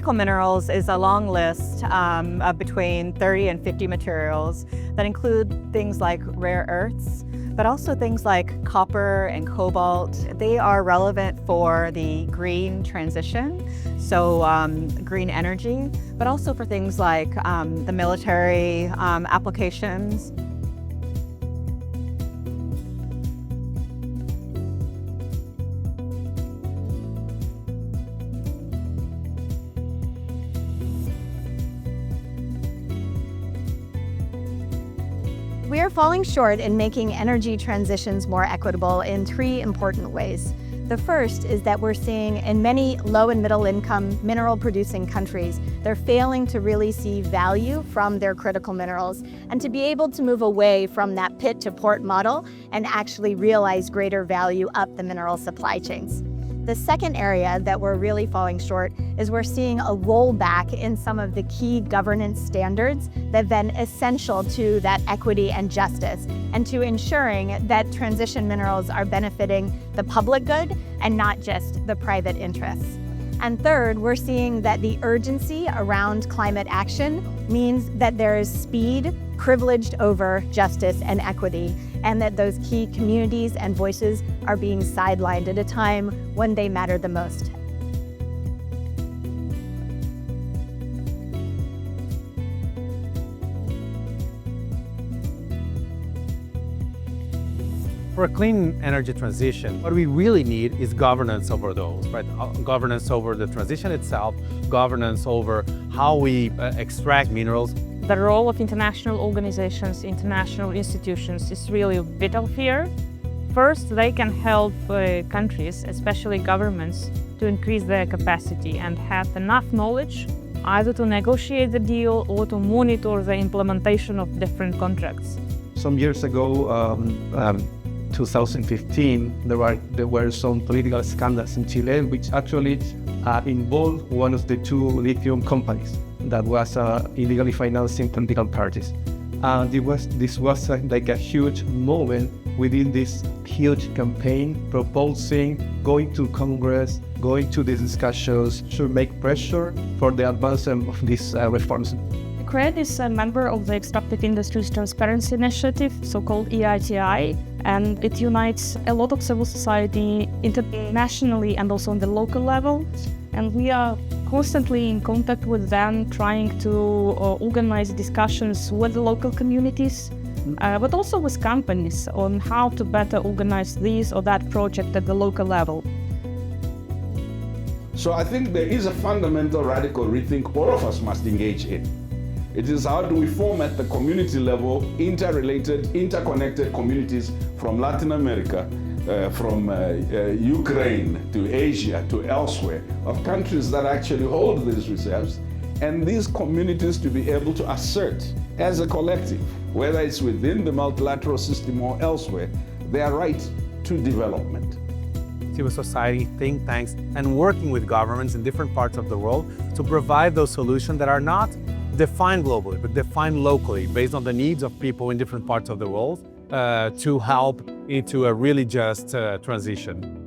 Critical minerals is a long list of between 30 and 50 materials that include things like rare earths, but also things like copper and cobalt. They are relevant for the green transition, so green energy, but also for things like the military applications. We are falling short in making energy transitions more equitable in three important ways. The first is that we're seeing in many low and middle income mineral producing countries, they're failing to really see value from their critical minerals and to be able to move away from that pit to port model and actually realize greater value up the mineral supply chains. The second area that we're really falling short is we're seeing a rollback in some of the key governance standards that have been essential to that equity and justice and to ensuring that transition minerals are benefiting the public good and not just the private interests. And third, we're seeing that the urgency around climate action means that there is speed privileged over justice and equity, and that those key communities and voices are being sidelined at a time when they matter the most. For a clean energy transition, what we really need is governance over those, right? Governance over the transition itself, governance over how we extract minerals. The role of international organizations, international institutions is really vital here. First, they can help countries, especially governments, to increase their capacity and have enough knowledge either to negotiate the deal or to monitor the implementation of different contracts. Some years ago, 2015, there were some political scandals in Chile which actually involved one of the two lithium companies that was illegally financing political parties. This was like a huge moment within this huge campaign, proposing, going to Congress, going to these discussions to make pressure for the advancement of these reforms. CRED is a member of the Extractive Industries Transparency Initiative, so-called EITI, and it unites a lot of civil society internationally and also on the local level. And we are constantly in contact with them, trying to organize discussions with the local communities, but also with companies on how to better organize this or that project at the local level. So I think there is a fundamental radical rethink all of us must engage in. It is how do we form at the community level interrelated, interconnected communities from Latin America, from Ukraine to Asia to elsewhere, of countries that actually hold these reserves, and these communities to be able to assert as a collective, whether it's within the multilateral system or elsewhere, their right to development. Civil society, think tanks, and working with governments in different parts of the world to provide those solutions that are not defined globally, but defined locally based on the needs of people in different parts of the world to help into a really just transition.